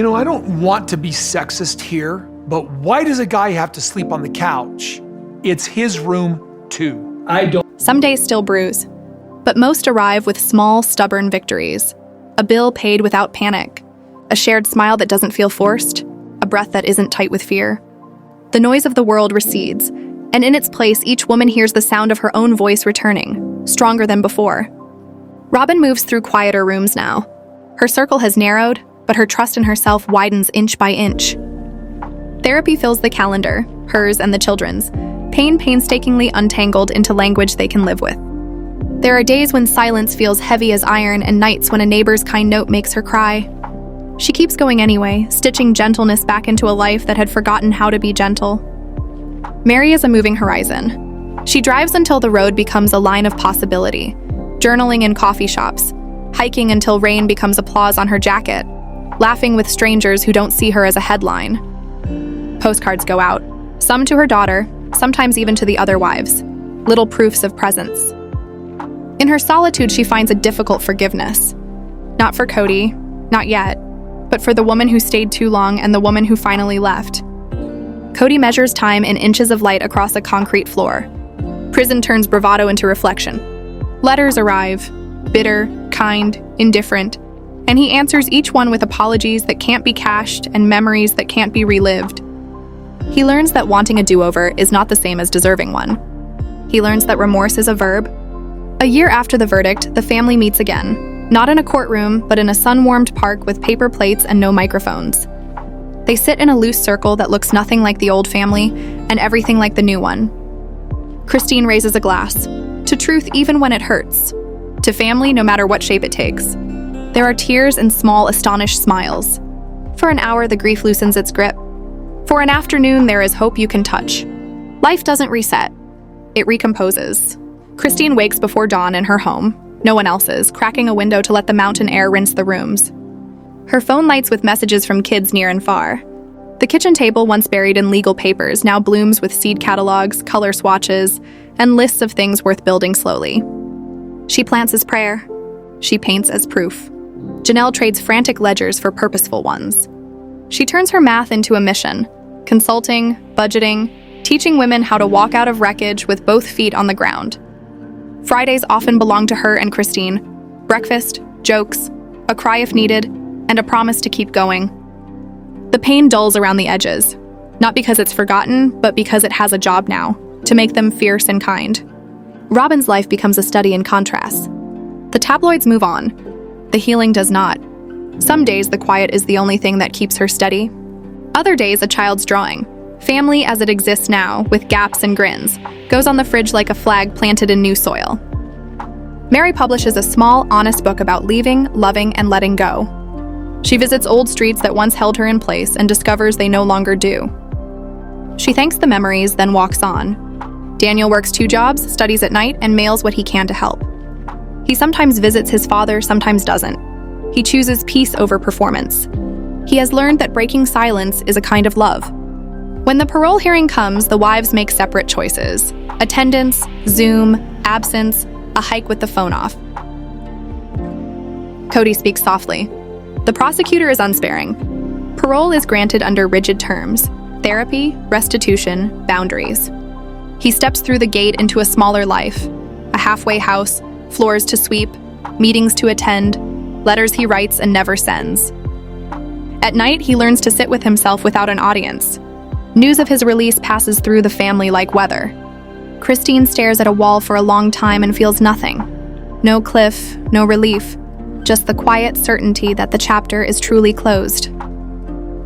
I don't want to be sexist here, but why does a guy have to sleep on the couch? It's his room, too. Some days still bruise, but most arrive with small, stubborn victories. A bill paid without panic, a shared smile that doesn't feel forced, a breath that isn't tight with fear. The noise of the world recedes, and in its place, each woman hears the sound of her own voice returning, stronger than before. Robyn moves through quieter rooms now. Her circle has narrowed, but her trust in herself widens inch by inch. Therapy fills the calendar, hers and the children's, pain painstakingly untangled into language they can live with. There are days when silence feels heavy as iron and nights when a neighbor's kind note makes her cry. She keeps going anyway, stitching gentleness back into a life that had forgotten how to be gentle. Meri is a moving horizon. She drives until the road becomes a line of possibility, journaling in coffee shops, hiking until rain becomes applause on her jacket, laughing with strangers who don't see her as a headline. Postcards go out, some to her daughter, sometimes even to the other wives, little proofs of presence. In her solitude, she finds a difficult forgiveness. Not for Kody, not yet, but for the woman who stayed too long and the woman who finally left. Kody measures time in inches of light across a concrete floor. Prison turns bravado into reflection. Letters arrive, bitter, kind, indifferent, and he answers each one with apologies that can't be cached and memories that can't be relived. He learns that wanting a do-over is not the same as deserving one. He learns that remorse is a verb. A year after the verdict, the family meets again, not in a courtroom, but in a sun-warmed park with paper plates and no microphones. They sit in a loose circle that looks nothing like the old family and everything like the new one. Christine raises a glass, to truth even when it hurts, to family no matter what shape it takes. There are tears and small, astonished smiles. For an hour, the grief loosens its grip. For an afternoon, there is hope you can touch. Life doesn't reset. It recomposes. Christine wakes before dawn in her home, no one else's, cracking a window to let the mountain air rinse the rooms. Her phone lights with messages from kids near and far. The kitchen table, once buried in legal papers, now blooms with seed catalogs, color swatches, and lists of things worth building slowly. She plants as prayer. She paints as proof. Janelle trades frantic ledgers for purposeful ones. She turns her math into a mission, consulting, budgeting, teaching women how to walk out of wreckage with both feet on the ground. Fridays often belong to her and Christine. Breakfast, jokes, a cry if needed, and a promise to keep going. The pain dulls around the edges, not because it's forgotten, but because it has a job now, to make them fierce and kind. Robyn's life becomes a study in contrasts. The tabloids move on. The healing does not. Some days the quiet is the only thing that keeps her steady. Other days a child's drawing, family as it exists now, with gaps and grins, goes on the fridge like a flag planted in new soil. Meri publishes a small, honest book about leaving, loving, and letting go. She visits old streets that once held her in place and discovers they no longer do. She thanks the memories, then walks on. Daniel works 2 jobs, studies at night, and mails what he can to help. He sometimes visits his father, sometimes doesn't. He chooses peace over performance. He has learned that breaking silence is a kind of love. When the parole hearing comes, the wives make separate choices. Attendance, Zoom, absence, a hike with the phone off. Kody speaks softly. The prosecutor is unsparing. Parole is granted under rigid terms: therapy, restitution, boundaries. He steps through the gate into a smaller life, a halfway house, floors to sweep, meetings to attend, letters he writes and never sends. At night, he learns to sit with himself without an audience. News of his release passes through the family like weather. Christine stares at a wall for a long time and feels nothing. No cliff, no relief, just the quiet certainty that the chapter is truly closed.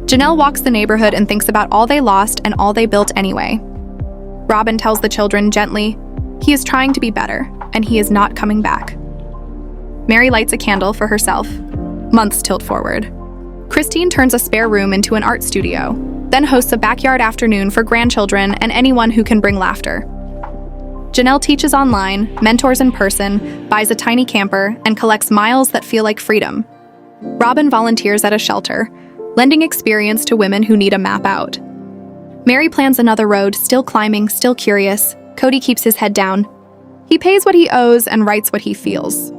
Janelle walks the neighborhood and thinks about all they lost and all they built anyway. Robyn tells the children gently, he is trying to be better, and he is not coming back. Meri lights a candle for herself. Months tilt forward. Christine turns a spare room into an art studio, then hosts a backyard afternoon for grandchildren and anyone who can bring laughter. Janelle teaches online, mentors in person, buys a tiny camper, and collects miles that feel like freedom. Robyn volunteers at a shelter, lending experience to women who need a map out. Meri plans another road, still climbing, still curious. Kody keeps his head down. He pays what he owes and writes what he feels.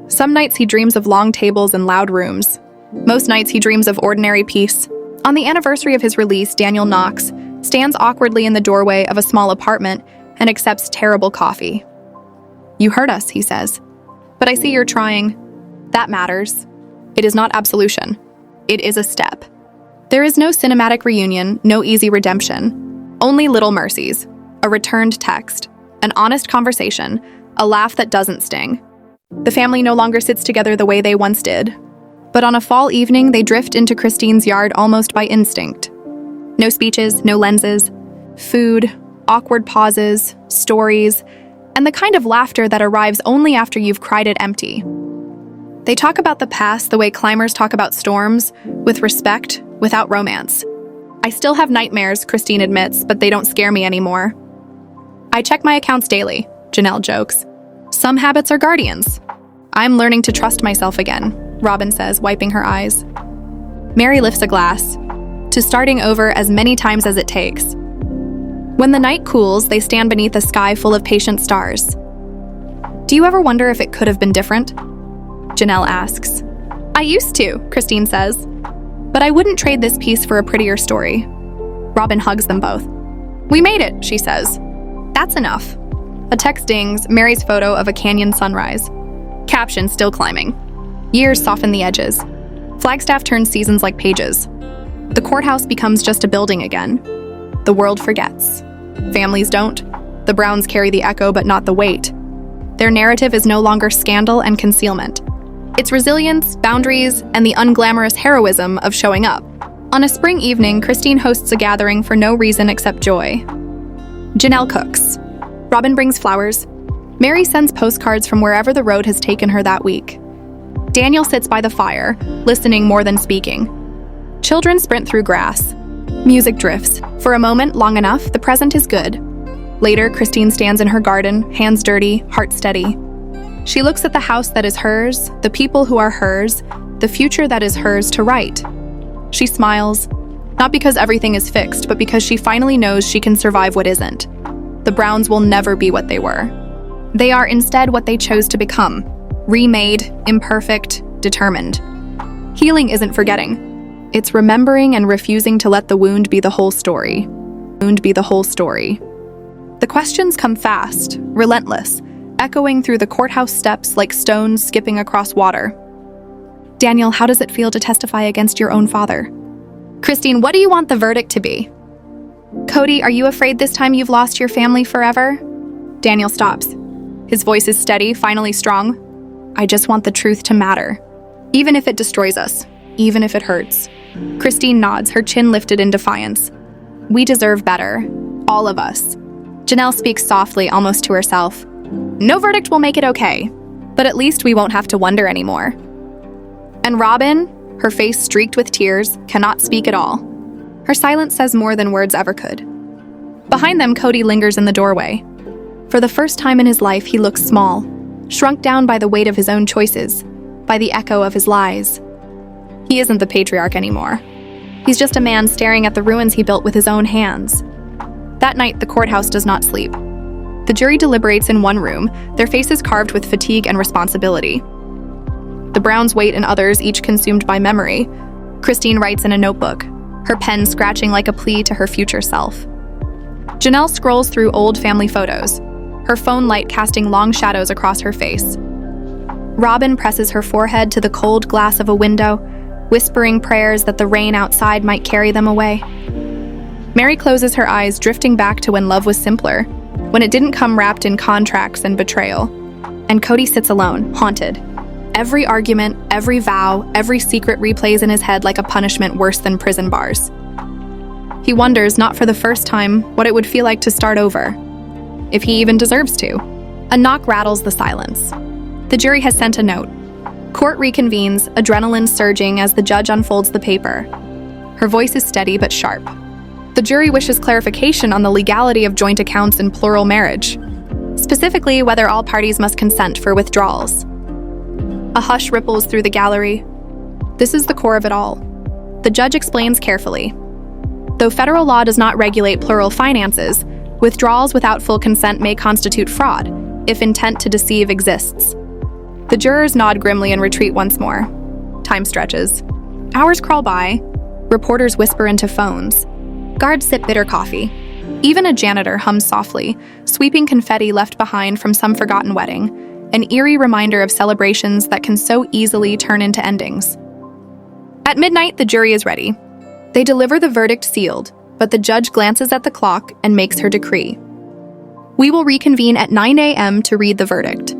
Some nights he dreams of long tables and loud rooms. Most nights he dreams of ordinary peace. On the anniversary of his release, Daniel knocks, stands awkwardly in the doorway of a small apartment, and accepts terrible coffee. "You hurt us," he says. "But I see you're trying." That matters. It is not absolution. It is a step. There is no cinematic reunion, no easy redemption. Only little mercies. A returned text. An honest conversation. A laugh that doesn't sting. The family no longer sits together the way they once did. But on a fall evening, they drift into Christine's yard almost by instinct. No speeches, no lenses. Food, awkward pauses, stories, and the kind of laughter that arrives only after you've cried it empty. They talk about the past the way climbers talk about storms, with respect, without romance. "I still have nightmares," Christine admits, "but they don't scare me anymore." "I check my accounts daily," Janelle jokes. "Some habits are guardians." "I'm learning to trust myself again," Robyn says, wiping her eyes. Meri lifts a glass, to starting over as many times as it takes. When the night cools, they stand beneath a sky full of patient stars. "Do you ever wonder if it could have been different?" Janelle asks. "I used to," Christine says. "But I wouldn't trade this piece for a prettier story." Robyn hugs them both. "We made it," she says. "That's enough." A text dings, Meri's photo of a canyon sunrise. Caption, "Still climbing." Years soften the edges. Flagstaff turns seasons like pages. The courthouse becomes just a building again. The world forgets. Families don't. The Browns carry the echo but not the weight. Their narrative is no longer scandal and concealment. It's resilience, boundaries, and the unglamorous heroism of showing up. On a spring evening, Christine hosts a gathering for no reason except joy. Janelle cooks. Robyn brings flowers. Meri sends postcards from wherever the road has taken her that week. Daniel sits by the fire, listening more than speaking. Children sprint through grass. Music drifts. For a moment, long enough, the present is good. Later, Christine stands in her garden, hands dirty, heart steady. She looks at the house that is hers, the people who are hers, the future that is hers to write. She smiles, not because everything is fixed, but because she finally knows she can survive what isn't. The Browns will never be what they were. They are instead what they chose to become. Remade, imperfect, determined. Healing isn't forgetting. It's remembering and refusing to let the wound be the whole story. The questions come fast, relentless, echoing through the courthouse steps like stones skipping across water. "Daniel, how does it feel to testify against your own father?" "Christine, what do you want the verdict to be?" "Kody, are you afraid this time you've lost your family forever?" Daniel stops. His voice is steady, finally strong. "I just want the truth to matter. Even if it destroys us. Even if it hurts." Christine nods, her chin lifted in defiance. "We deserve better. All of us." Janelle speaks softly, almost to herself. "No verdict will make it okay, but at least we won't have to wonder anymore." And Robyn, her face streaked with tears, cannot speak at all. Her silence says more than words ever could. Behind them, Kody lingers in the doorway. For the first time in his life, he looks small, shrunk down by the weight of his own choices, by the echo of his lies. He isn't the patriarch anymore. He's just a man staring at the ruins he built with his own hands. That night, the courthouse does not sleep. The jury deliberates in one room, their faces carved with fatigue and responsibility. The Browns wait in others, each consumed by memory. Christine writes in a notebook, her pen scratching like a plea to her future self. Janelle scrolls through old family photos, her phone light casting long shadows across her face. Robyn presses her forehead to the cold glass of a window, whispering prayers that the rain outside might carry them away. Meri closes her eyes, drifting back to when love was simpler, when it didn't come wrapped in contracts and betrayal. And Kody sits alone, haunted. Every argument, every vow, every secret replays in his head like a punishment worse than prison bars. He wonders, not for the first time, what it would feel like to start over. If he even deserves to. A knock rattles the silence. The jury has sent a note. Court reconvenes, adrenaline surging as the judge unfolds the paper. Her voice is steady but sharp. The jury wishes clarification on the legality of joint accounts in plural marriage, specifically whether all parties must consent for withdrawals. A hush ripples through the gallery. This is the core of it all. The judge explains carefully. Though federal law does not regulate plural finances, withdrawals without full consent may constitute fraud, if intent to deceive exists. The jurors nod grimly and retreat once more. Time stretches. Hours crawl by. Reporters whisper into phones. Guards sip bitter coffee. Even a janitor hums softly, sweeping confetti left behind from some forgotten wedding, an eerie reminder of celebrations that can so easily turn into endings. At midnight, the jury is ready. They deliver the verdict sealed, but the judge glances at the clock and makes her decree. We will reconvene at 9 a.m. to read the verdict.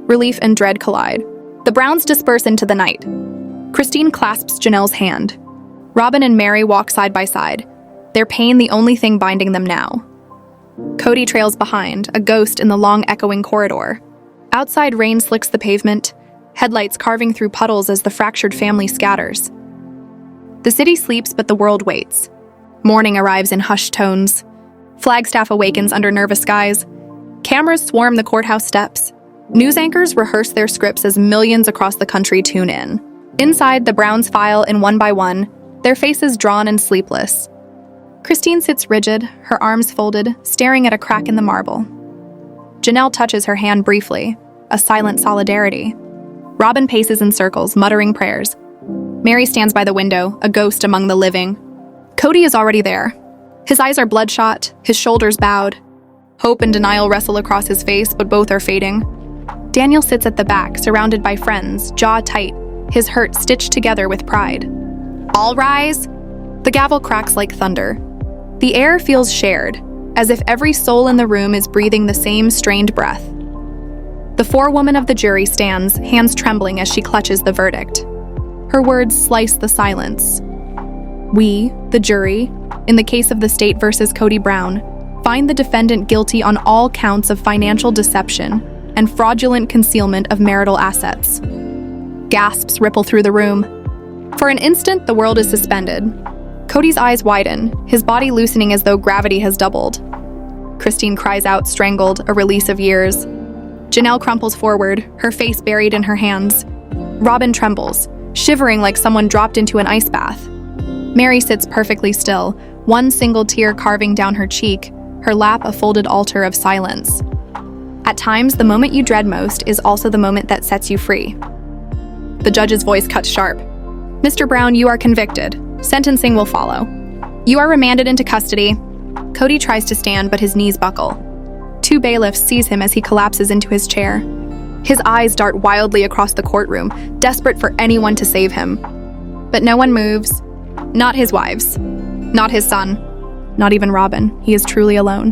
Relief and dread collide. The Browns disperse into the night. Christine clasps Janelle's hand. Robyn and Meri walk side by side, their pain the only thing binding them now. Kody trails behind, a ghost in the long echoing corridor. Outside, rain slicks the pavement, headlights carving through puddles as the fractured family scatters. The city sleeps, but the world waits. Morning arrives in hushed tones. Flagstaff awakens under nervous skies. Cameras swarm the courthouse steps. News anchors rehearse their scripts as millions across the country tune in. Inside, the Browns file in one by one, their faces drawn and sleepless. Christine sits rigid, her arms folded, staring at a crack in the marble. Janelle touches her hand briefly, a silent solidarity. Robyn paces in circles, muttering prayers. Meri stands by the window, a ghost among the living. Kody is already there. His eyes are bloodshot, his shoulders bowed. Hope and denial wrestle across his face, but both are fading. Daniel sits at the back, surrounded by friends, jaw tight, his hurt stitched together with pride. All rise! The gavel cracks like thunder. The air feels shared, as if every soul in the room is breathing the same strained breath. The forewoman of the jury stands, hands trembling as she clutches the verdict. Her words slice the silence. We, the jury, in the case of the state versus Kody Brown, find the defendant guilty on all counts of financial deception and fraudulent concealment of marital assets. Gasps ripple through the room. For an instant, the world is suspended. Kody's eyes widen, his body loosening as though gravity has doubled. Christine cries out, strangled, a release of years. Janelle crumples forward, her face buried in her hands. Robyn trembles, shivering like someone dropped into an ice bath. Meri sits perfectly still, one single tear carving down her cheek, her lap a folded altar of silence. At times, the moment you dread most is also the moment that sets you free. The judge's voice cuts sharp. Mr. Brown, you are convicted. Sentencing will follow. You are remanded into custody. Kody tries to stand, but his knees buckle. Two bailiffs seize him as he collapses into his chair. His eyes dart wildly across the courtroom, desperate for anyone to save him. But no one moves. Not his wives. Not his son. Not even Robyn. He is truly alone.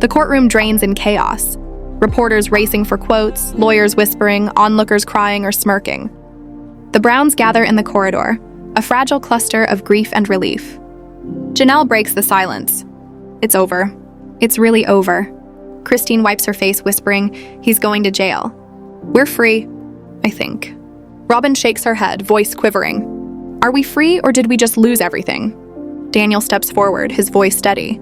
The courtroom drains in chaos. Reporters racing for quotes, lawyers whispering, onlookers crying or smirking. The Browns gather in the corridor, a fragile cluster of grief and relief. Janelle breaks the silence. It's over. It's really over. Christine wipes her face, whispering, he's going to jail. We're free, I think. Robyn shakes her head, voice quivering. Are we free, or did we just lose everything? Daniel steps forward, his voice steady.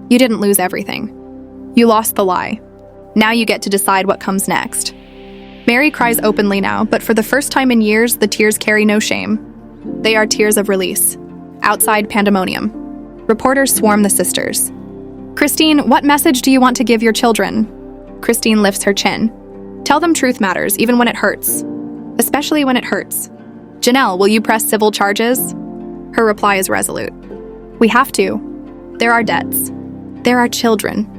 You didn't lose everything. You lost the lie. Now you get to decide what comes next. Meri cries openly now, but for the first time in years, the tears carry no shame. They are tears of release. Outside, pandemonium. Reporters swarm the sisters. Christine, what message do you want to give your children? Christine lifts her chin. Tell them truth matters, even when it hurts. Especially when it hurts. Janelle, will you press civil charges? Her reply is resolute. We have to. There are debts. There are children.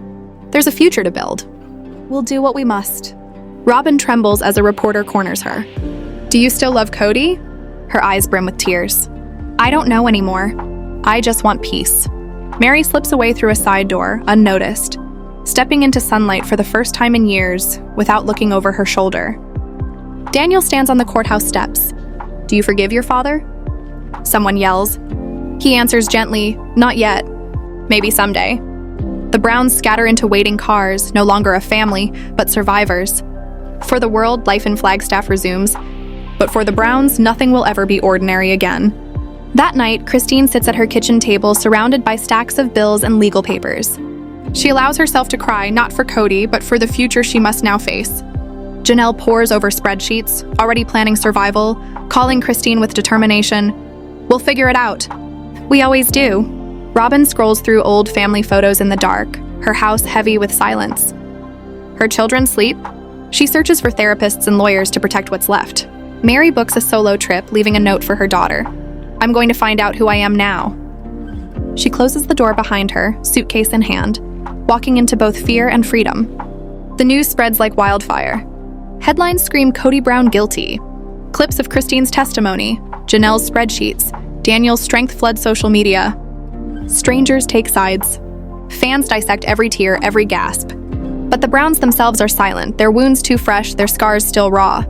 There's a future to build. We'll do what we must. Robyn trembles as a reporter corners her. Do you still love Kody? Her eyes brim with tears. I don't know anymore. I just want peace. Meri slips away through a side door, unnoticed, stepping into sunlight for the first time in years without looking over her shoulder. Daniel stands on the courthouse steps. Do you forgive your father? Someone yells. He answers gently, not yet. Maybe someday. The Browns scatter into waiting cars, no longer a family, but survivors. For the world, life in Flagstaff resumes. But for the Browns, nothing will ever be ordinary again. That night, Christine sits at her kitchen table surrounded by stacks of bills and legal papers. She allows herself to cry, not for Kody, but for the future she must now face. Janelle pores over spreadsheets, already planning survival, calling Christine with determination. We'll figure it out. We always do. Robyn scrolls through old family photos in the dark, her house heavy with silence. Her children sleep. She searches for therapists and lawyers to protect what's left. Meri books a solo trip, leaving a note for her daughter. I'm going to find out who I am now. She closes the door behind her, suitcase in hand, walking into both fear and freedom. The news spreads like wildfire. Headlines scream Kody Brown guilty. Clips of Christine's testimony, Janelle's spreadsheets, Daniel's strength flood social media. Strangers take sides. Fans dissect every tear, every gasp. But the Browns themselves are silent, their wounds too fresh, their scars still raw.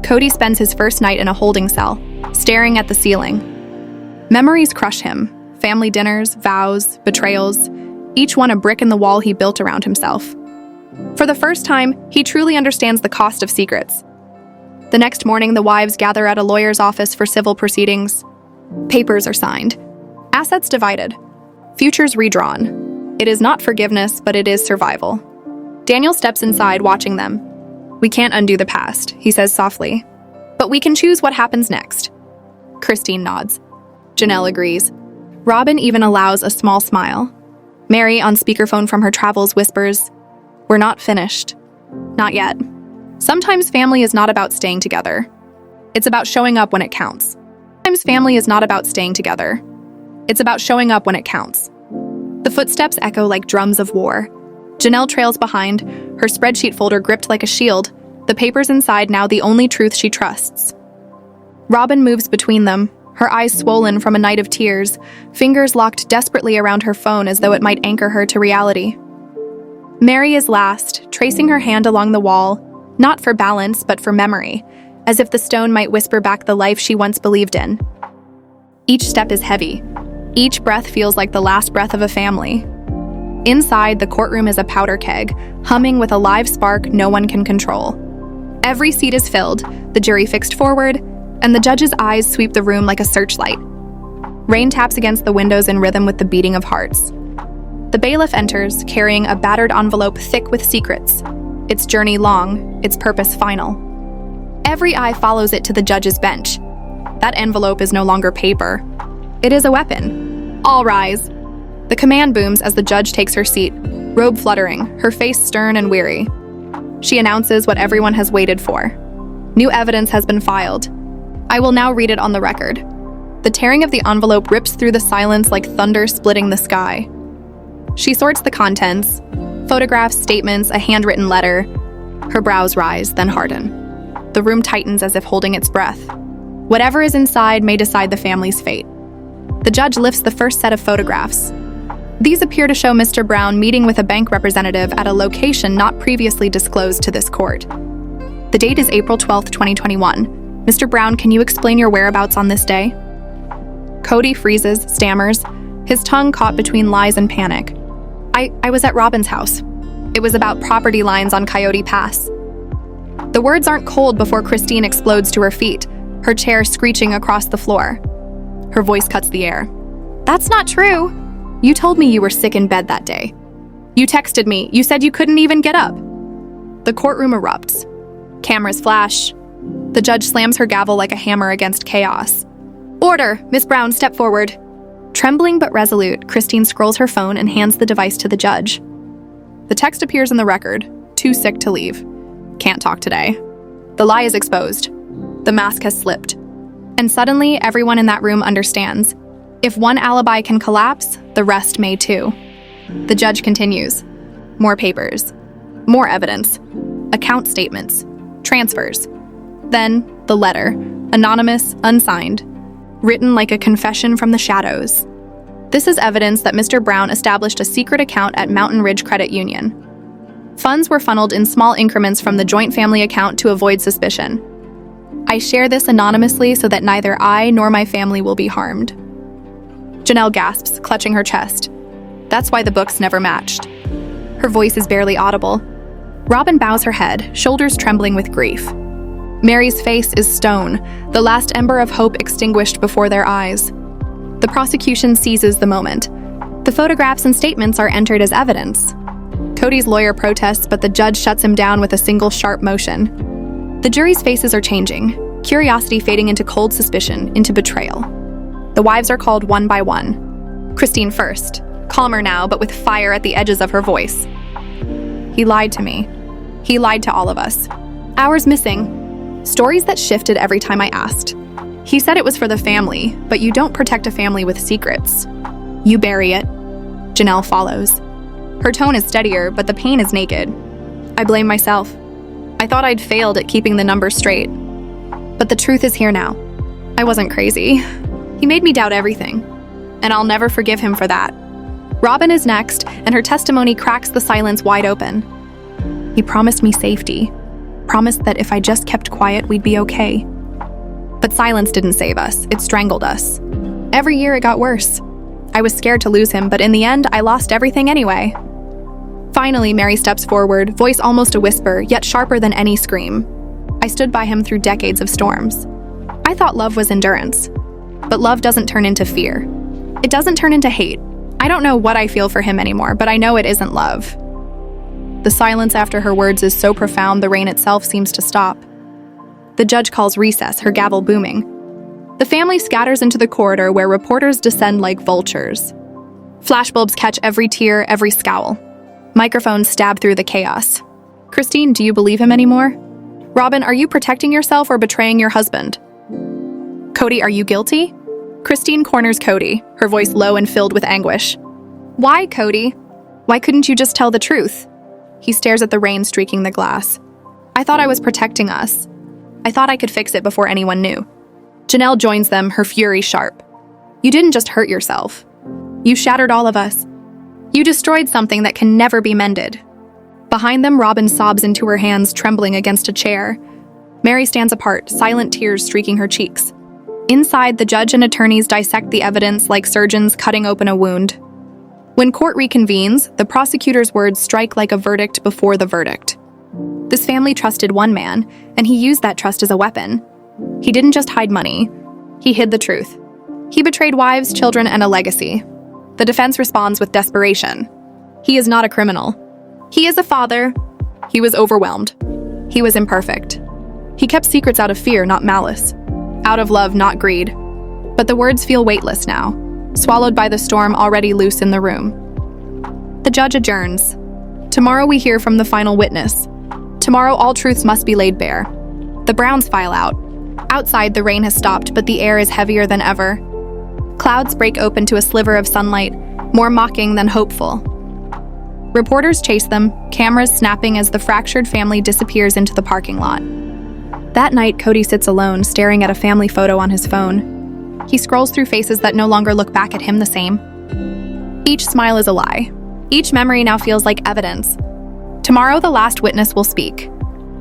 Kody spends his first night in a holding cell, staring at the ceiling. Memories crush him. Family dinners, vows, betrayals, each one a brick in the wall he built around himself. For the first time, he truly understands the cost of secrets. The next morning, the wives gather at a lawyer's office for civil proceedings. Papers are signed. Assets divided. Futures redrawn. It is not forgiveness, but it is survival. Daniel steps inside, watching them. We can't undo the past, he says softly. But we can choose what happens next. Christine nods. Janelle agrees. Robyn even allows a small smile. Meri, on speakerphone from her travels, whispers, "We're not finished. Not yet." Sometimes family is not about staying together. It's about showing up when it counts. Sometimes family is not about staying together. It's about showing up when it counts. The footsteps echo like drums of war. Janelle trails behind, her spreadsheet folder gripped like a shield, the papers inside now the only truth she trusts. Robyn moves between them, her eyes swollen from a night of tears, fingers locked desperately around her phone as though it might anchor her to reality. Meri is last, tracing her hand along the wall, not for balance, but for memory, as if the stone might whisper back the life she once believed in. Each step is heavy. Each breath feels like the last breath of a family. Inside, the courtroom is a powder keg, humming with a live spark no one can control. Every seat is filled, the jury fixed forward, and the judge's eyes sweep the room like a searchlight. Rain taps against the windows in rhythm with the beating of hearts. The bailiff enters, carrying a battered envelope thick with secrets. Its journey long, its purpose final. Every eye follows it to the judge's bench. That envelope is no longer paper. It is a weapon. All rise. The command booms as the judge takes her seat, robe fluttering, her face stern and weary. She announces what everyone has waited for. New evidence has been filed. I will now read it on the record. The tearing of the envelope rips through the silence like thunder splitting the sky. She sorts the contents, photographs, statements, a handwritten letter. Her brows rise, then harden. The room tightens as if holding its breath. Whatever is inside may decide the family's fate. The judge lifts the first set of photographs. These appear to show Mr. Brown meeting with a bank representative at a location not previously disclosed to this court. The date is April 12, 2021. Mr. Brown, can you explain your whereabouts on this day? Kody freezes, stammers, his tongue caught between lies and panic. I was at Robyn's house. It was about property lines on Coyote Pass. The words aren't cold before Christine explodes to her feet, her chair screeching across the floor. Her voice cuts the air. That's not true. You told me you were sick in bed that day. You texted me. You said you couldn't even get up. The courtroom erupts. Cameras flash. The judge slams her gavel like a hammer against chaos. Order! Miss Brown, step forward. Trembling but resolute, Christine scrolls her phone and hands the device to the judge. The text appears in the record. Too sick to leave. Can't talk today. The lie is exposed. The mask has slipped. And suddenly, everyone in that room understands. If one alibi can collapse, the rest may too. The judge continues. More papers. More evidence. Account statements. Transfers. Then, the letter. Anonymous, unsigned. Written like a confession from the shadows. This is evidence that Mr. Brown established a secret account at Mountain Ridge Credit Union. Funds were funneled in small increments from the joint family account to avoid suspicion. I share this anonymously so that neither I nor my family will be harmed. Janelle gasps, clutching her chest. That's why the books never matched. Her voice is barely audible. Robyn bows her head, shoulders trembling with grief. Meri's face is stone, the last ember of hope extinguished before their eyes. The prosecution seizes the moment. The photographs and statements are entered as evidence. Kody's lawyer protests, but the judge shuts him down with a single sharp motion. The jury's faces are changing, curiosity fading into cold suspicion, into betrayal. The wives are called one by one. Christine first, calmer now, but with fire at the edges of her voice. He lied to me. He lied to all of us. Hours missing. Stories that shifted every time I asked. He said it was for the family, but you don't protect a family with secrets. You bury it. Janelle follows. Her tone is steadier, but the pain is naked. I blame myself. I thought I'd failed at keeping the numbers straight. But the truth is here now. I wasn't crazy. He made me doubt everything, and I'll never forgive him for that. Robyn is next, and her testimony cracks the silence wide open. He promised me safety. Promised that if I just kept quiet, we'd be okay. But silence didn't save us. It strangled us. Every year it got worse. I was scared to lose him, but in the end, I lost everything anyway. Finally, Meri steps forward, voice almost a whisper, yet sharper than any scream. I stood by him through decades of storms. I thought love was endurance. But love doesn't turn into fear. It doesn't turn into hate. I don't know what I feel for him anymore, but I know it isn't love. The silence after her words is so profound the rain itself seems to stop. The judge calls recess, her gavel booming. The family scatters into the corridor where reporters descend like vultures. Flashbulbs catch every tear, every scowl. Microphones stab through the chaos. Christine, do you believe him anymore? Robyn, are you protecting yourself or betraying your husband? Kody, are you guilty? Christine corners Kody, her voice low and filled with anguish. Why, Kody? Why couldn't you just tell the truth? He stares at the rain streaking the glass. I thought I was protecting us. I thought I could fix it before anyone knew. Janelle joins them, her fury sharp. You didn't just hurt yourself. You shattered all of us. You destroyed something that can never be mended. Behind them, Robyn sobs into her hands, trembling against a chair. Meri stands apart, silent tears streaking her cheeks. Inside, the judge and attorneys dissect the evidence like surgeons cutting open a wound. When court reconvenes, the prosecutor's words strike like a verdict before the verdict. This family trusted one man, and he used that trust as a weapon. He didn't just hide money. He hid the truth. He betrayed wives, children, and a legacy. The defense responds with desperation. He is not a criminal. He is a father. He was overwhelmed. He was imperfect. He kept secrets out of fear, not malice. Out of love, not greed. But the words feel weightless now, swallowed by the storm already loose in the room. The judge adjourns. Tomorrow we hear from the final witness. Tomorrow all truths must be laid bare. The Browns file out. Outside, the rain has stopped, but the air is heavier than ever. Clouds break open to a sliver of sunlight, more mocking than hopeful. Reporters chase them, cameras snapping as the fractured family disappears into the parking lot. That night, Kody sits alone, staring at a family photo on his phone. He scrolls through faces that no longer look back at him the same. Each smile is a lie. Each memory now feels like evidence. Tomorrow, the last witness will speak.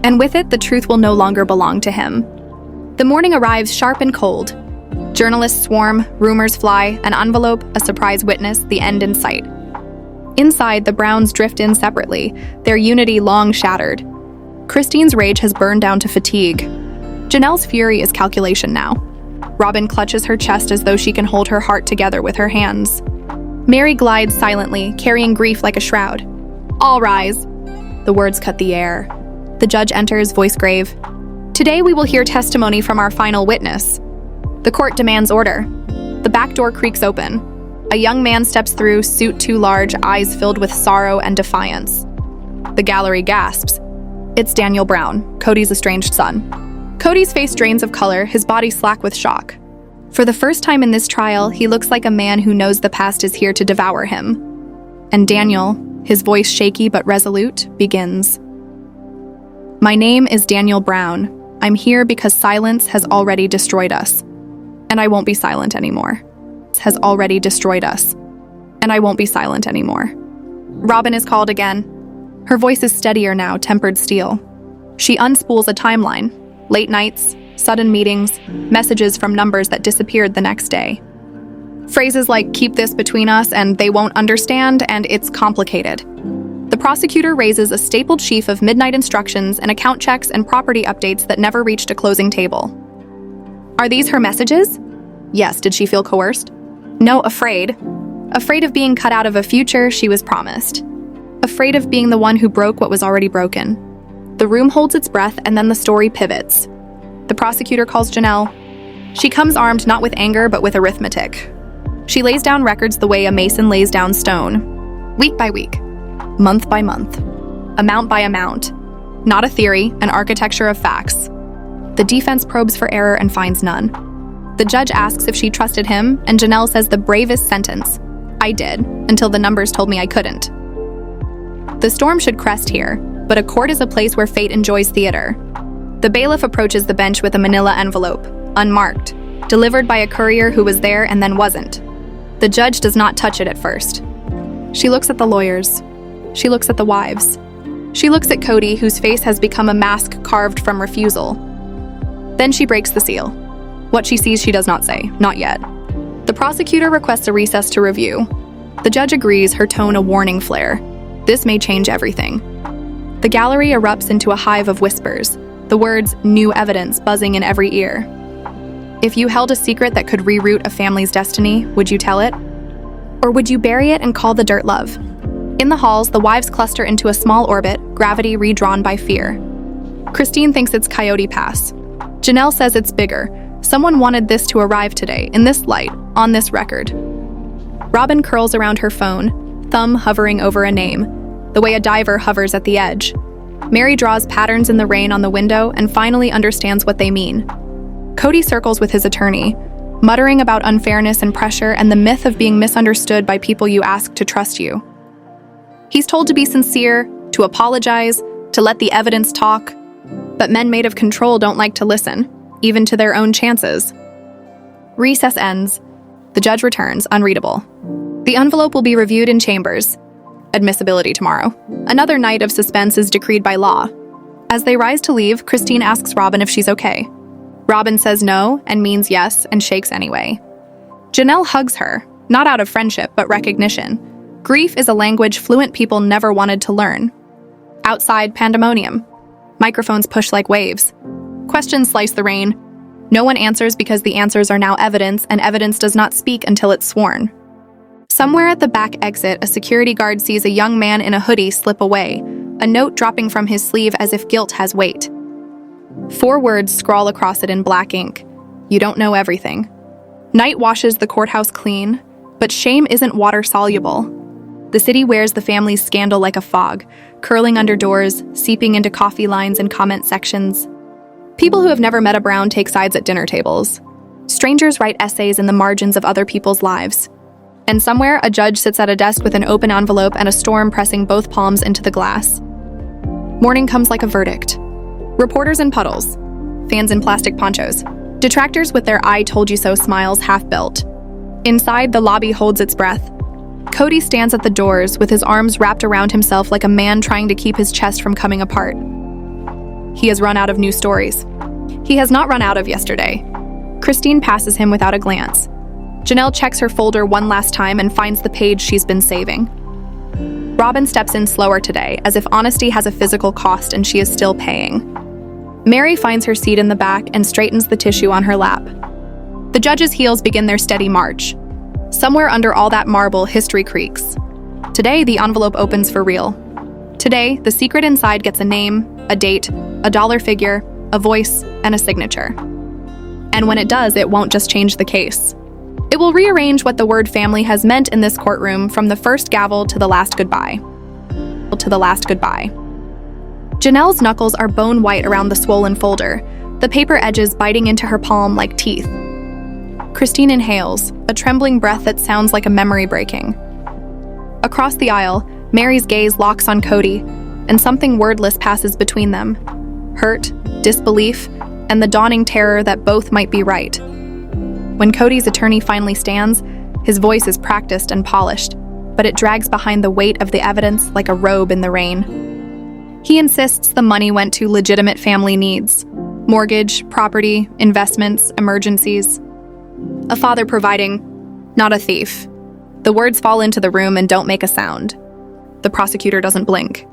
And with it, the truth will no longer belong to him. The morning arrives sharp and cold. Journalists swarm, rumors fly, an envelope, a surprise witness, the end in sight. Inside, the Browns drift in separately, their unity long shattered. Christine's rage has burned down to fatigue. Janelle's fury is calculation now. Robyn clutches her chest as though she can hold her heart together with her hands. Meri glides silently, carrying grief like a shroud. All rise. The words cut the air. The judge enters, voice grave. Today we will hear testimony from our final witness. The court demands order. The back door creaks open. A young man steps through, suit too large, eyes filled with sorrow and defiance. The gallery gasps. It's Daniel Brown, Kody's estranged son. Kody's face drains of color, his body slack with shock. For the first time in this trial, he looks like a man who knows the past is here to devour him. And Daniel, his voice shaky but resolute, begins. My name is Daniel Brown. I'm here because silence has already destroyed us. And I won't be silent anymore. Has already destroyed us. And I won't be silent anymore. Robyn is called again. Her voice is steadier now, tempered steel. She unspools a timeline. Late nights, sudden meetings, messages from numbers that disappeared the next day. Phrases like, keep this between us, and they won't understand, and it's complicated. The prosecutor raises a stapled sheaf of midnight instructions and account checks and property updates that never reached a closing table. Are these her messages? Yes, did she feel coerced? No, afraid. Afraid of being cut out of a future she was promised. Afraid of being the one who broke what was already broken. The room holds its breath, and then the story pivots. The prosecutor calls Janelle. She comes armed not with anger, but with arithmetic. She lays down records the way a mason lays down stone. Week by week. Month by month. Amount by amount. Not a theory, an architecture of facts. The defense probes for error and finds none. The judge asks if she trusted him, and Janelle says the bravest sentence, "I did, until the numbers told me I couldn't." The storm should crest here, but a court is a place where fate enjoys theater. The bailiff approaches the bench with a manila envelope, unmarked, delivered by a courier who was there and then wasn't. The judge does not touch it at first. She looks at the lawyers. She looks at the wives. She looks at Kody, whose face has become a mask carved from refusal. Then she breaks the seal. What she sees she does not say, not yet. The prosecutor requests a recess to review. The judge agrees, her tone a warning flare. This may change everything. The gallery erupts into a hive of whispers, the words "new evidence" buzzing in every ear. If you held a secret that could reroute a family's destiny, would you tell it? Or would you bury it and call the dirt love? In the halls, the wives cluster into a small orbit, gravity redrawn by fear. Christine thinks it's Coyote Pass. Janelle says it's bigger. Someone wanted this to arrive today, in this light, on this record. Robyn curls around her phone, thumb hovering over a name, the way a diver hovers at the edge. Meri draws patterns in the rain on the window and finally understands what they mean. Kody circles with his attorney, muttering about unfairness and pressure and the myth of being misunderstood by people you ask to trust you. He's told to be sincere, to apologize, to let the evidence talk, but men made of control don't like to listen, even to their own chances. Recess ends. The judge returns, unreadable. The envelope will be reviewed in chambers. Admissibility tomorrow. Another night of suspense is decreed by law. As they rise to leave, Christine asks Robyn if she's okay. Robyn says no and means yes and shakes anyway. Janelle hugs her, not out of friendship but recognition. Grief is a language fluent people never wanted to learn. Outside, pandemonium. Microphones push like waves. Questions slice the rain. No one answers because the answers are now evidence, and evidence does not speak until it's sworn. Somewhere at the back exit, a security guard sees a young man in a hoodie slip away, a note dropping from his sleeve as if guilt has weight. 4 words scrawl across it in black ink. You don't know everything. Night washes the courthouse clean, but shame isn't water-soluble. The city wears the family's scandal like a fog, curling under doors, seeping into coffee lines and comment sections. People who have never met a Brown take sides at dinner tables. Strangers write essays in the margins of other people's lives. And somewhere, a judge sits at a desk with an open envelope and a storm pressing both palms into the glass. Morning comes like a verdict. Reporters in puddles. Fans in plastic ponchos. Detractors with their "I told you so" smiles half-built. Inside, the lobby holds its breath. Kody stands at the doors with his arms wrapped around himself like a man trying to keep his chest from coming apart. He has run out of new stories. He has not run out of yesterday. Christine passes him without a glance. Janelle checks her folder one last time and finds the page she's been saving. Robyn steps in slower today, as if honesty has a physical cost and she is still paying. Meri finds her seat in the back and straightens the tissue on her lap. The judge's heels begin their steady march. Somewhere under all that marble, history creaks. Today, the envelope opens for real. Today, the secret inside gets a name, a date, a dollar figure, a voice, and a signature. And when it does, it won't just change the case. It will rearrange what the word family has meant in this courtroom from the first gavel to the last goodbye. Janelle's knuckles are bone white around the swollen folder, the paper edges biting into her palm like teeth. Christine inhales, a trembling breath that sounds like a memory breaking. Across the aisle, Meri's gaze locks on Kody, and something wordless passes between them. Hurt, disbelief, and the dawning terror that both might be right. When Kody's attorney finally stands, his voice is practiced and polished, but it drags behind the weight of the evidence like a robe in the rain. He insists the money went to legitimate family needs: mortgage, property, investments, emergencies. A father providing, not a thief. The words fall into the room and don't make a sound. The prosecutor doesn't blink.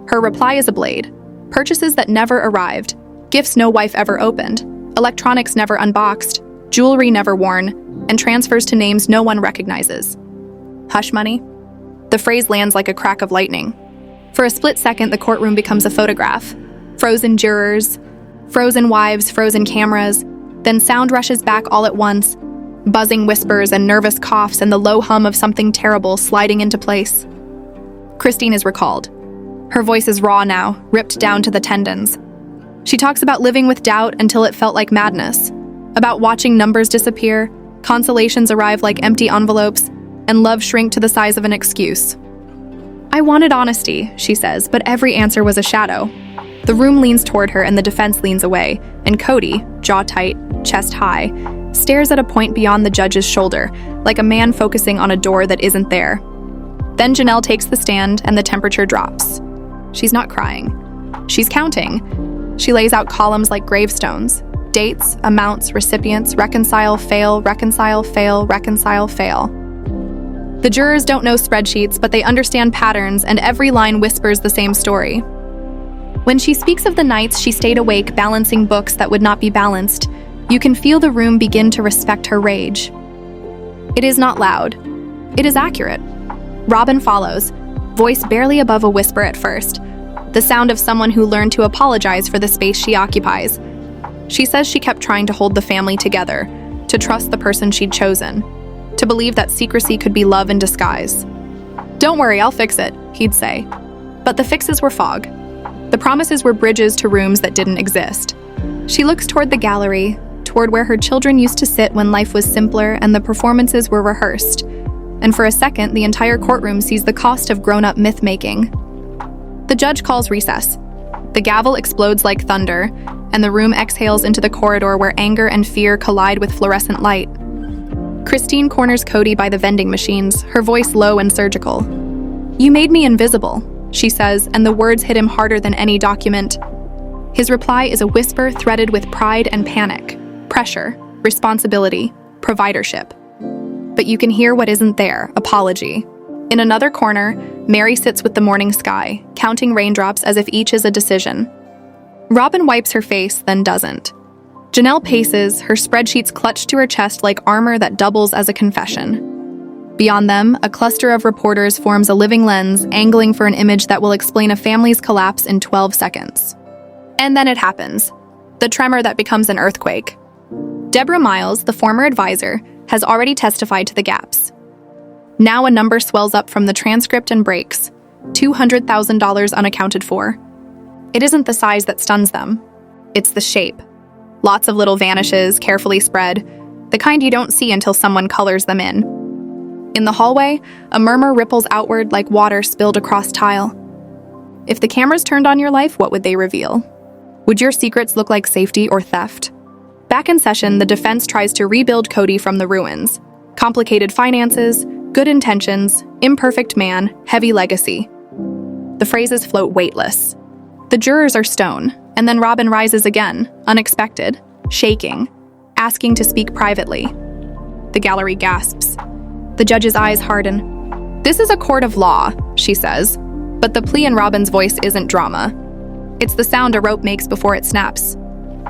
Her reply is a blade. Purchases that never arrived, gifts no wife ever opened, electronics never unboxed, jewelry never worn, and transfers to names no one recognizes. Hush money? The phrase lands like a crack of lightning. For a split second, the courtroom becomes a photograph. Frozen jurors, frozen wives, frozen cameras. Then sound rushes back all at once. Buzzing whispers and nervous coughs and the low hum of something terrible sliding into place. Christine is recalled. Her voice is raw now, ripped down to the tendons. She talks about living with doubt until it felt like madness. about watching numbers disappear, consolations arrive like empty envelopes, and love shrink to the size of an excuse. I wanted honesty, she says, but every answer was a shadow. The room leans toward her and the defense leans away, and Kody, jaw tight, chest high, stares at a point beyond the judge's shoulder, like a man focusing on a door that isn't there. Then Janelle takes the stand and the temperature drops. She's not crying. She's counting. She lays out columns like gravestones. Dates, amounts, recipients, reconcile, fail, reconcile, fail, reconcile, fail. The jurors don't know spreadsheets, but they understand patterns, and every line whispers the same story. When she speaks of the nights she stayed awake balancing books that would not be balanced, you can feel the room begin to respect her rage. It is not loud. It is accurate. Robyn follows, voice barely above a whisper at first, the sound of someone who learned to apologize for the space she occupies. She says she kept trying to hold the family together, to trust the person she'd chosen, to believe that secrecy could be love in disguise. "Don't worry, I'll fix it," he'd say. But the fixes were fog. The promises were bridges to rooms that didn't exist. She looks toward the gallery, toward where her children used to sit when life was simpler and the performances were rehearsed. And for a second, the entire courtroom sees the cost of grown-up myth-making. The judge calls recess. The gavel explodes like thunder, and the room exhales into the corridor where anger and fear collide with fluorescent light. Christine corners Kody by the vending machines, her voice low and surgical. "You made me invisible," she says, and the words hit him harder than any document. His reply is a whisper threaded with pride and panic, pressure, responsibility, providership. But you can hear what isn't there, apology. In another corner, Meri sits with the morning sky, counting raindrops as if each is a decision. Robyn wipes her face, then doesn't. Janelle paces, her spreadsheets clutched to her chest like armor that doubles as a confession. Beyond them, a cluster of reporters forms a living lens, angling for an image that will explain a family's collapse in 12 seconds. And then it happens. The tremor that becomes an earthquake. Deborah Miles, the former advisor, has already testified to the gaps. Now a number swells up from the transcript and breaks. $200,000 unaccounted for. It isn't the size that stuns them. It's the shape. Lots of little vanishes, carefully spread, the kind you don't see until someone colors them in. In the hallway, a murmur ripples outward like water spilled across tile. If the cameras turned on your life, what would they reveal? Would your secrets look like safety or theft? Back in session, the defense tries to rebuild Kody from the ruins. Complicated finances, good intentions, imperfect man, heavy legacy. The phrases float weightless. The jurors are stone, and then Robyn rises again, unexpected, shaking, asking to speak privately. The gallery gasps. The judge's eyes harden. "This is a court of law," she says, but the plea in Robyn's voice isn't drama. It's the sound a rope makes before it snaps.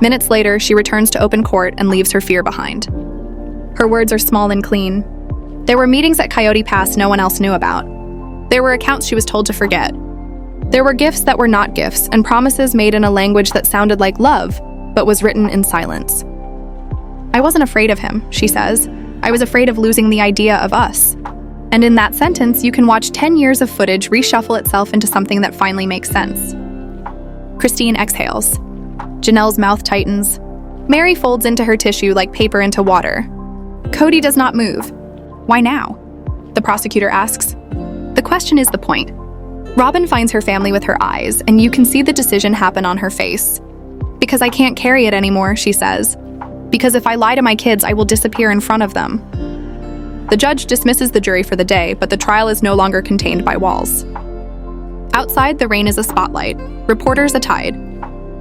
Minutes later, she returns to open court and leaves her fear behind. Her words are small and clean. There were meetings at Coyote Pass no one else knew about. There were accounts she was told to forget. There were gifts that were not gifts and promises made in a language that sounded like love, but was written in silence. "I wasn't afraid of him," she says. "I was afraid of losing the idea of us." And in that sentence, you can watch 10 years of footage reshuffle itself into something that finally makes sense. Christine exhales. Janelle's mouth tightens. Meri folds into her tissue like paper into water. Kody does not move. "Why now?" the prosecutor asks. The question is the point. Robyn finds her family with her eyes, and you can see the decision happen on her face. "Because I can't carry it anymore," she says. "Because if I lie to my kids, I will disappear in front of them." The judge dismisses the jury for the day, but the trial is no longer contained by walls. Outside, the rain is a spotlight. Reporters a tide.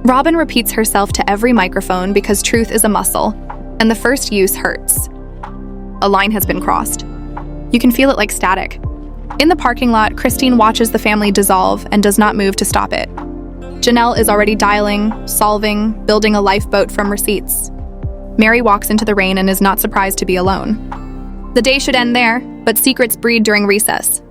Robyn repeats herself to every microphone because truth is a muscle, and the first use hurts. A line has been crossed. You can feel it like static. In the parking lot, Christine watches the family dissolve and does not move to stop it. Janelle is already dialing, solving, building a lifeboat from receipts. Meri walks into the rain and is not surprised to be alone. The day should end there, but secrets breed during recess.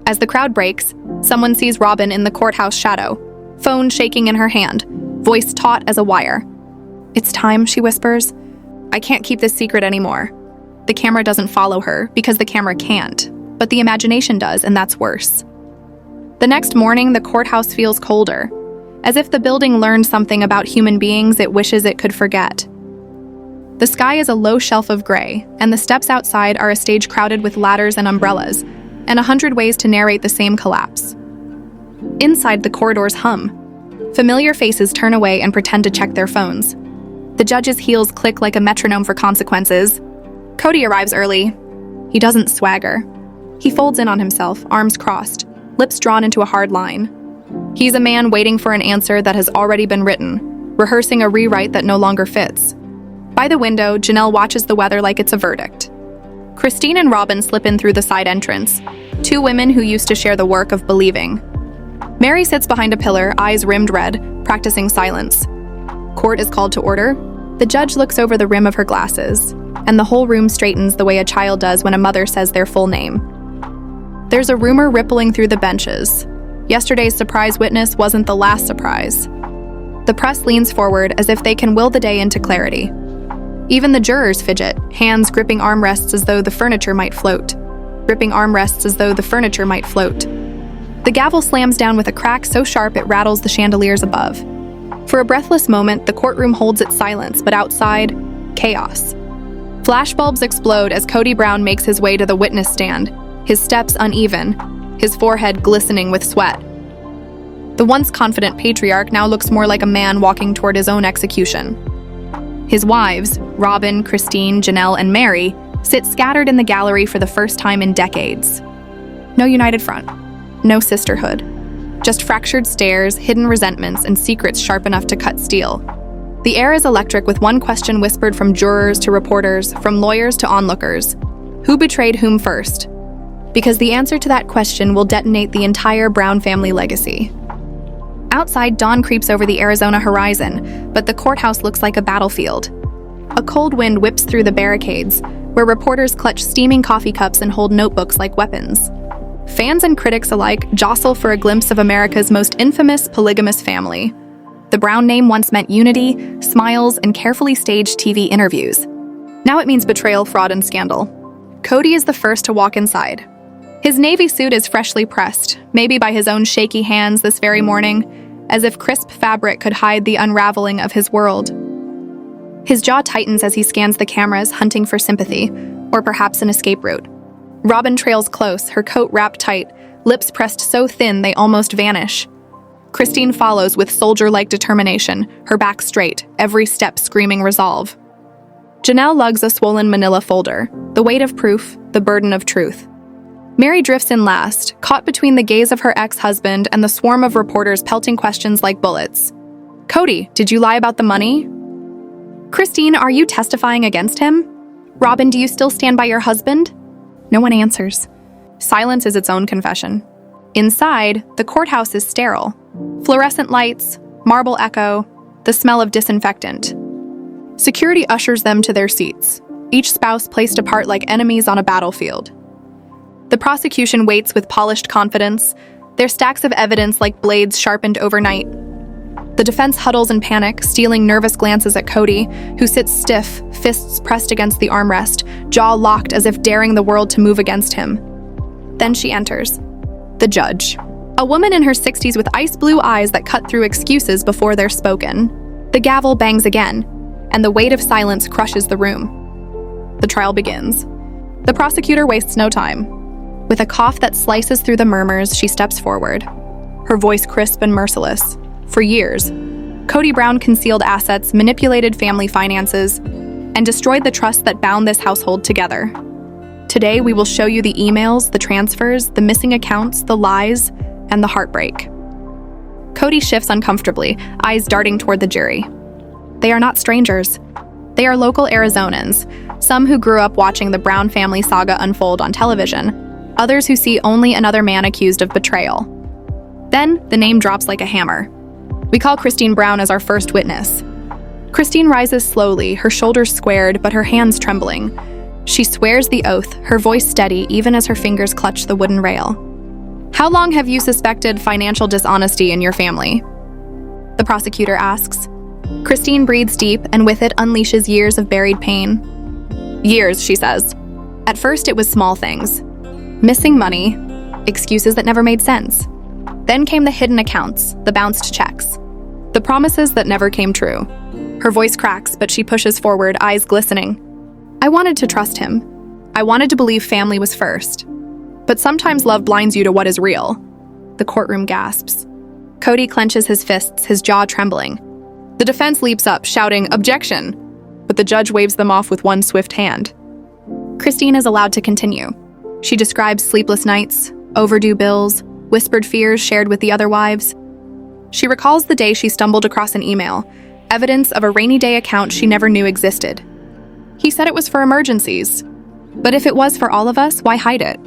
As the crowd breaks, someone sees Robyn in the courthouse shadow, phone shaking in her hand, voice taut as a wire. "It's time," she whispers. "I can't keep this secret anymore." The camera doesn't follow her because the camera can't, but the imagination does, and that's worse. The next morning, the courthouse feels colder, as if the building learned something about human beings it wishes it could forget. The sky is a low shelf of gray, and the steps outside are a stage crowded with ladders and umbrellas, and 100 ways to narrate the same collapse. Inside, the corridors hum. Familiar faces turn away and pretend to check their phones. The judge's heels click like a metronome for consequences. Kody arrives early. He doesn't swagger. He folds in on himself, arms crossed, lips drawn into a hard line. He's a man waiting for an answer that has already been written, rehearsing a rewrite that no longer fits. By the window, Janelle watches the weather like it's a verdict. Christine and Robyn slip in through the side entrance, two women who used to share the work of believing. Meri sits behind a pillar, eyes rimmed red, practicing silence. Court is called to order. The judge looks over the rim of her glasses, and the whole room straightens the way a child does when a mother says their full name. There's a rumor rippling through the benches. Yesterday's surprise witness wasn't the last surprise. The press leans forward as if they can will the day into clarity. Even the jurors fidget, hands gripping armrests as though the furniture might float. Gripping armrests as though the furniture might float. The gavel slams down with a crack so sharp it rattles the chandeliers above. For a breathless moment, the courtroom holds its silence, but outside, chaos. Flashbulbs explode as Kody Brown makes his way to the witness stand, his steps uneven, his forehead glistening with sweat. The once confident patriarch now looks more like a man walking toward his own execution. His wives, Robyn, Christine, Janelle, and Meri, sit scattered in the gallery for the first time in decades. No united front, no sisterhood. Just fractured stares, hidden resentments, and secrets sharp enough to cut steel. The air is electric with one question whispered from jurors to reporters, from lawyers to onlookers. Who betrayed whom first? Because the answer to that question will detonate the entire Brown family legacy. Outside, dawn creeps over the Arizona horizon, but the courthouse looks like a battlefield. A cold wind whips through the barricades, where reporters clutch steaming coffee cups and hold notebooks like weapons. Fans and critics alike jostle for a glimpse of America's most infamous polygamous family. The Brown name once meant unity, smiles, and carefully staged TV interviews. Now it means betrayal, fraud, and scandal. Kody is the first to walk inside. His navy suit is freshly pressed, maybe by his own shaky hands this very morning, as if crisp fabric could hide the unraveling of his world. His jaw tightens as he scans the cameras, hunting for sympathy, or perhaps an escape route. Robyn trails close, her coat wrapped tight, lips pressed so thin they almost vanish. Christine follows with soldier-like determination, her back straight, every step screaming resolve. Janelle lugs a swollen manila folder, the weight of proof, the burden of truth. Meri drifts in last, caught between the gaze of her ex-husband and the swarm of reporters pelting questions like bullets. Kody, did you lie about the money? Christine, are you testifying against him? Robyn, do you still stand by your husband? No one answers. Silence is its own confession. Inside, the courthouse is sterile. Fluorescent lights, marble echo, the smell of disinfectant. Security ushers them to their seats, each spouse placed apart like enemies on a battlefield. The prosecution waits with polished confidence, their stacks of evidence like blades sharpened overnight. The defense huddles in panic, stealing nervous glances at Kody, who sits stiff, fists pressed against the armrest, jaw locked as if daring the world to move against him. Then she enters. The judge. A woman in her 60s with ice blue eyes that cut through excuses before they're spoken. The gavel bangs again, and the weight of silence crushes the room. The trial begins. The prosecutor wastes no time. With a cough that slices through the murmurs, she steps forward, her voice crisp and merciless. For years, Kody Brown concealed assets, manipulated family finances, and destroyed the trust that bound this household together. Today, we will show you the emails, the transfers, the missing accounts, the lies, and the heartbreak. Kody shifts uncomfortably, eyes darting toward the jury. They are not strangers. They are local Arizonans, some who grew up watching the Brown family saga unfold on television, others who see only another man accused of betrayal. Then, the name drops like a hammer. We call Christine Brown as our first witness. Christine rises slowly, her shoulders squared, but her hands trembling. She swears the oath, her voice steady even as her fingers clutch the wooden rail. How long have you suspected financial dishonesty in your family? The prosecutor asks. Christine breathes deep and with it unleashes years of buried pain. Years, she says. At first it was small things. Missing money, excuses that never made sense. Then came the hidden accounts, the bounced checks, the promises that never came true. Her voice cracks, but she pushes forward, eyes glistening. I wanted to trust him. I wanted to believe family was first. But sometimes love blinds you to what is real. The courtroom gasps. Kody clenches his fists, his jaw trembling. The defense leaps up, shouting, "Objection!" But the judge waves them off with one swift hand. Christine is allowed to continue. She describes sleepless nights, overdue bills, whispered fears shared with the other wives. She recalls the day she stumbled across an email, evidence of a rainy day account she never knew existed. He said it was for emergencies. But if it was for all of us, why hide it?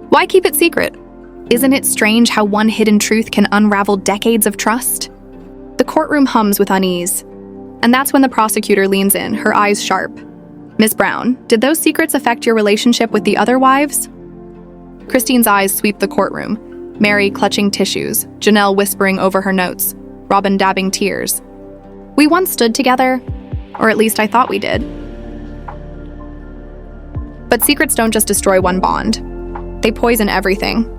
Why keep it secret? Isn't it strange how one hidden truth can unravel decades of trust? The courtroom hums with unease. And that's when the prosecutor leans in, her eyes sharp. Ms. Brown, did those secrets affect your relationship with the other wives? Christine's eyes sweep the courtroom, Meri clutching tissues, Janelle whispering over her notes, Robyn dabbing tears. We once stood together, or at least I thought we did. But secrets don't just destroy one bond. They poison everything.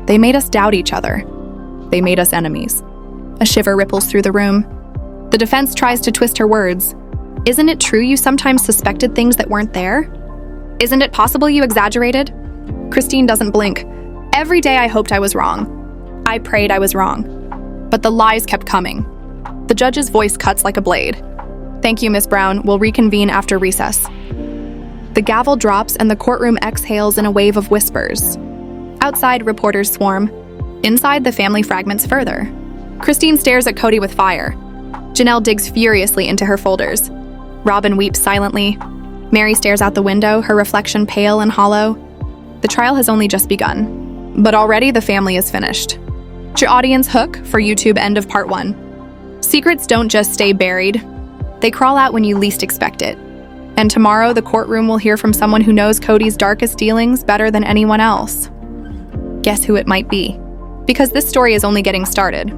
They made us doubt each other. They made us enemies. A shiver ripples through the room. The defense tries to twist her words. Isn't it true you sometimes suspected things that weren't there? Isn't it possible you exaggerated? Christine doesn't blink. Every day I hoped I was wrong. I prayed I was wrong. But the lies kept coming. The judge's voice cuts like a blade. Thank you, Ms. Brown. We'll reconvene after recess. The gavel drops and the courtroom exhales in a wave of whispers. Outside, reporters swarm. Inside, the family fragments further. Christine stares at Kody with fire. Janelle digs furiously into her folders. Robyn weeps silently. Meri stares out the window, her reflection pale and hollow. The trial has only just begun, but already the family is finished. Your audience hook for YouTube end of part 1. Secrets don't just stay buried. They crawl out when you least expect it. And tomorrow, the courtroom will hear from someone who knows Kody's darkest dealings better than anyone else. Guess who it might be? Because this story is only getting started.